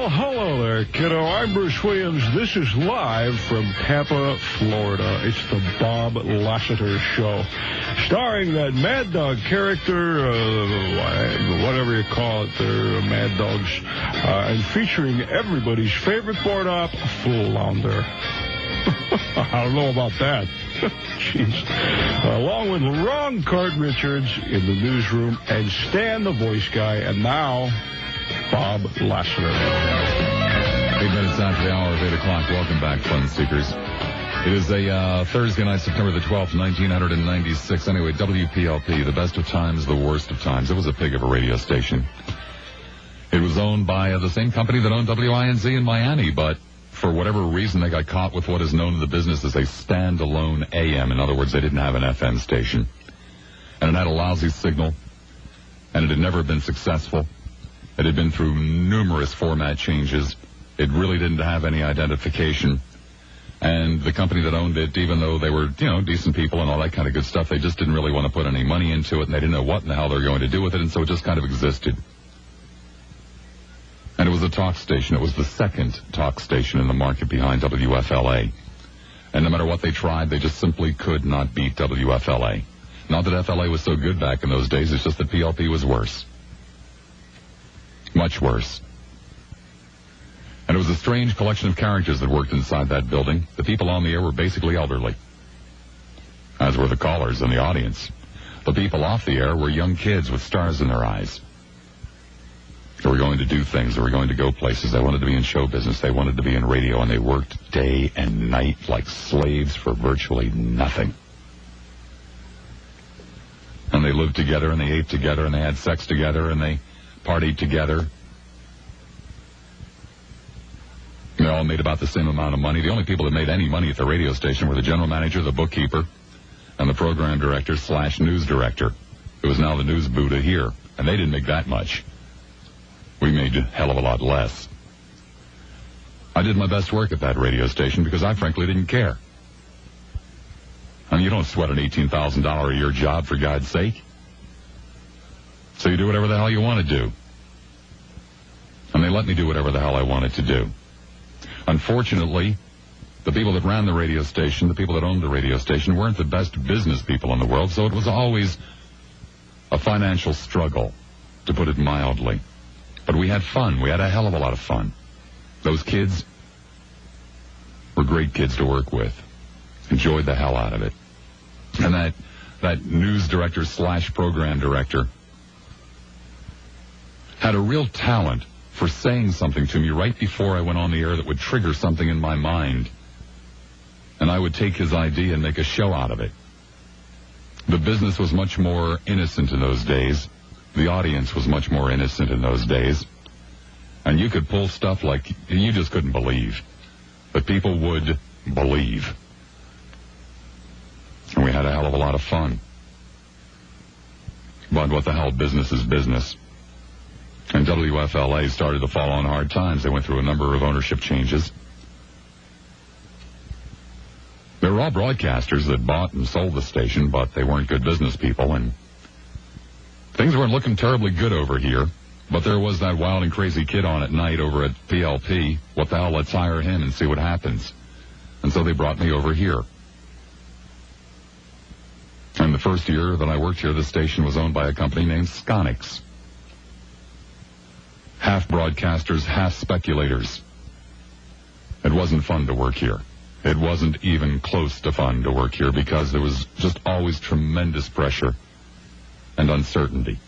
Well, hello there, kiddo. I'm Bruce Williams. This is live from Tampa, Florida. It's the Bob Lassiter Show, starring that Mad Dog character, whatever you call it there, Mad Dogs, and featuring everybody's favorite board op, Flounder. I don't know about that. Jeez. Along with Ron Cart Richards in the newsroom and Stan the voice guy, and now Bob Lassiter. 8 minutes after the hour of 8 o'clock. Welcome back, fun seekers. It is a Thursday night, September the 12th, 1996. Anyway, WPLP, the best of times, the worst of times. It was a pig of a radio station. It was owned by the same company that owned WINZ in Miami, but for whatever reason, they got caught with what is known in the business as a standalone AM. In other words, they didn't have an FM station. And it had a lousy signal, and it had never been successful. It had been through numerous format changes. It really didn't have any identification. And the company that owned it, even though they were, decent people and all that kind of good stuff, they just didn't really want to put any money into it, and they didn't know what in the hell they were going to do with it, and so it just kind of existed. And it was a talk station. It was the second talk station in the market behind WFLA. And no matter what they tried, they just simply could not beat WFLA. Not that FLA was so good back in those days, it's just that PLP was worse. Much worse. And it was a strange collection of characters that worked inside that building. The people on the air were basically elderly, as were the callers and the audience. The people off the air were young kids with stars in their eyes. They were going to do things. They were going to go places. They wanted to be in show business. They wanted to be in radio, and they worked day and night like slaves for virtually nothing. And they lived together, and they ate together, and they had sex together, and they partied together. They all made about the same amount of money. The only people that made any money at the radio station were the general manager, the bookkeeper, and the program director / news director. It was now the news Buddha here, and they didn't make that much. We made a hell of a lot less. I did my best work at that radio station because I frankly didn't care. I mean, you don't sweat an $18,000 a year job, for God's sake. So you do whatever the hell you want to do. And they let me do whatever the hell I wanted to do. Unfortunately, the people that ran the radio station, the people that owned the radio station, weren't the best business people in the world, so it was always a financial struggle, to put it mildly. But we had fun. We had a hell of a lot of fun. Those kids were great kids to work with. Enjoyed the hell out of it. And that news director / program director had a real talent for saying something to me right before I went on the air that would trigger something in my mind. And I would take his idea and make a show out of it. The business was much more innocent in those days. The audience was much more innocent in those days. And you could pull stuff like you just couldn't believe. But people would believe. And we had a hell of a lot of fun. But what the hell, business is business. And WFLA started to fall on hard times. They went through a number of ownership changes. They were all broadcasters that bought and sold the station, but they weren't good business people, and things weren't looking terribly good over here. But there was that wild and crazy kid on at night over at PLP. What the hell, let's hire him and see what happens. And so they brought me over here. And the first year that I worked here, the station was owned by a company named Sconix. Half broadcasters, half speculators. It wasn't fun to work here. It wasn't even close to fun to work here because there was just always tremendous pressure and uncertainty.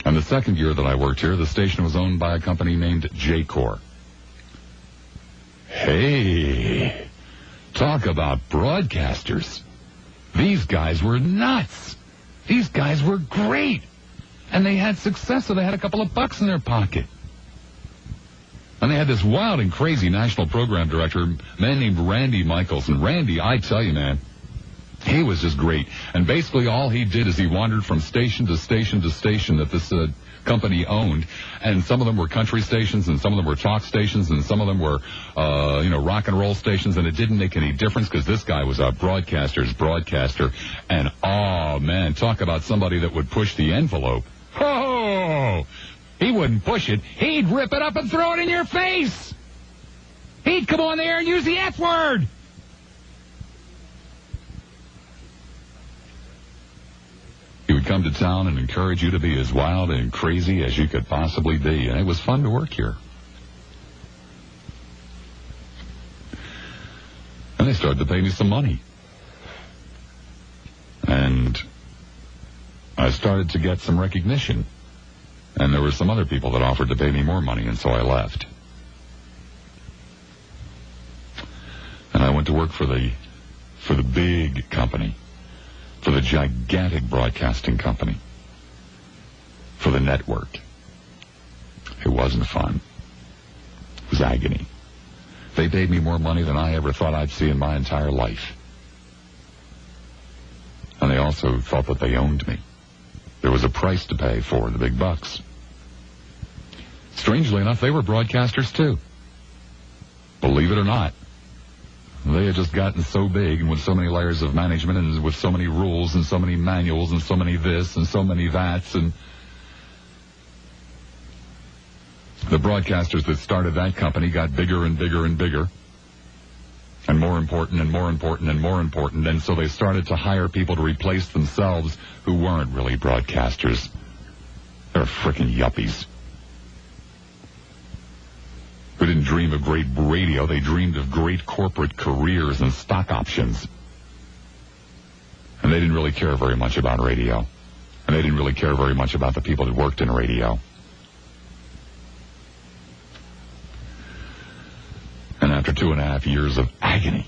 And the second year that I worked here, the station was owned by a company named J-Corps. Hey, talk about broadcasters. These guys were nuts. These guys were great. And they had success, so they had a couple of bucks in their pocket. And they had this wild and crazy national program director, a man named Randy Michaels. And Randy, I tell you, man, he was just great. And basically all he did is he wandered from station to station to station that this company owned. And some of them were country stations, and some of them were talk stations, and some of them were, rock and roll stations. And it didn't make any difference because this guy was a broadcaster's broadcaster. And, oh, man, talk about somebody that would push the envelope. Oh! He wouldn't push it. He'd rip it up and throw it in your face. He'd come on the air and use the F word. He would come to town and encourage you to be as wild and crazy as you could possibly be, and it was fun to work here. And they started to pay me some money. And I started to get some recognition. And there were some other people that offered to pay me more money, and so I left. And I went to work for the big company, for the gigantic broadcasting company, for the network. It wasn't fun. It was agony. They paid me more money than I ever thought I'd see in my entire life. And they also thought that they owned me. There was a price to pay for the big bucks. Strangely enough, they were broadcasters too. Believe it or not. They had just gotten so big and with so many layers of management and with so many rules and so many manuals and so many this and so many that's, and the broadcasters that started that company got bigger and bigger and bigger and more important and more important and more important, and so they started to hire people to replace themselves who weren't really broadcasters. They're frickin' yuppies who didn't dream of great radio. They dreamed of great corporate careers and stock options. And they didn't really care very much about radio. And they didn't really care very much about the people that worked in radio. And after 2.5 years of agony,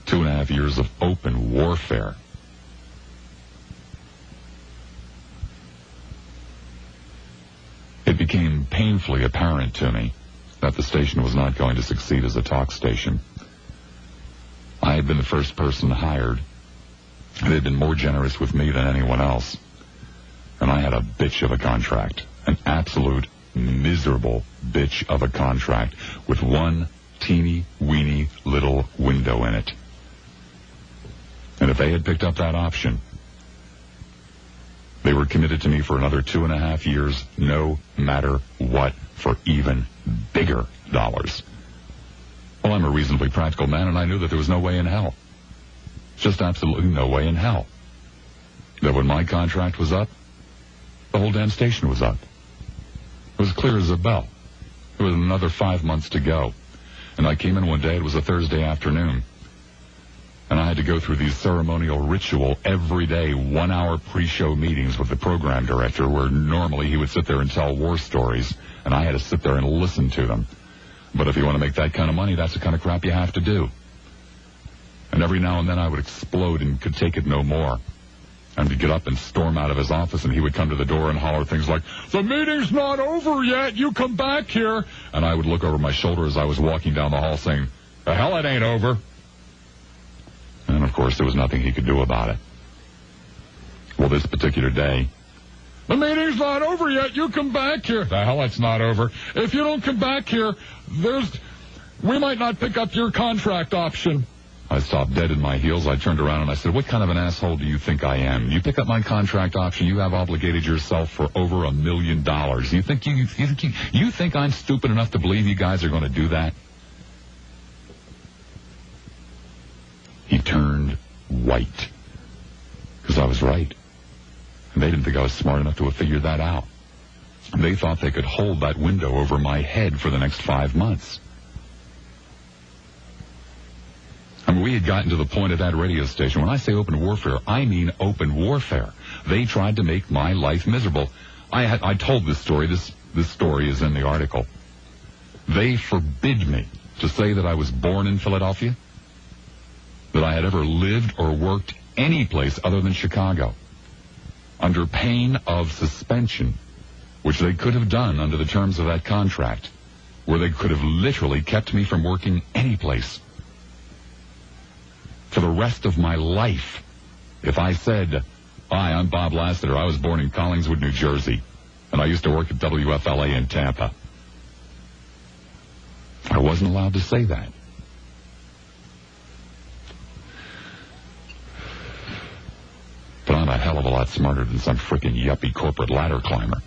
2.5 years of open warfare, it became painfully apparent to me that the station was not going to succeed as a talk station. I had been the first person hired. They had been more generous with me than anyone else. And I had a bitch of a contract, an absolute miserable bitch of a contract with one teeny weeny little window in it. And if they had picked up that option, they were committed to me for another 2.5 years, no matter what, for even bigger dollars. Well, I'm a reasonably practical man, and I knew that there was no way in hell. Just absolutely no way in hell. That when my contract was up, the whole damn station was up. It was clear as a bell. There was another 5 months to go. And I came in one day, it was a Thursday afternoon, and I had to go through these ceremonial ritual every day 1-hour pre-show meetings with the program director, where normally he would sit there and tell war stories, and I had to sit there and listen to them. But if you want to make that kind of money, that's the kind of crap you have to do. And every now and then I would explode and could take it no more. And to get up and storm out of his office, and he would come to the door and holler things like, "The meeting's not over yet, you come back here." And I would look over my shoulder as I was walking down the hall saying, "The hell, it ain't over." And of course there was nothing he could do about it. Well, this particular day, "The meeting's not over yet, you come back here." "The hell, it's not over. If you don't come back here, we might not pick up your contract option." I stopped dead in my heels. I turned around and I said, "What kind of an asshole do you think I am? You pick up my contract option, you have obligated yourself for over $1 million. You think I'm stupid enough to believe you guys are going to do that?" He turned white. Because I was right. And they didn't think I was smart enough to have figured that out. They thought they could hold that window over my head for the next 5 months. I mean, we had gotten to the point at that radio station. When I say open warfare, I mean open warfare. They tried to make my life miserable. I told this story. This story is in the article. They forbid me to say that I was born in Philadelphia, that I had ever lived or worked any place other than Chicago, under pain of suspension, which they could have done under the terms of that contract, where they could have literally kept me from working any place for the rest of my life. If I said, "Hi, I'm Bob Lassiter. I was born in Collingswood, New Jersey, and I used to work at WFLA in Tampa," I wasn't allowed to say that. But I'm a hell of a lot smarter than some frickin' yuppie corporate ladder climber.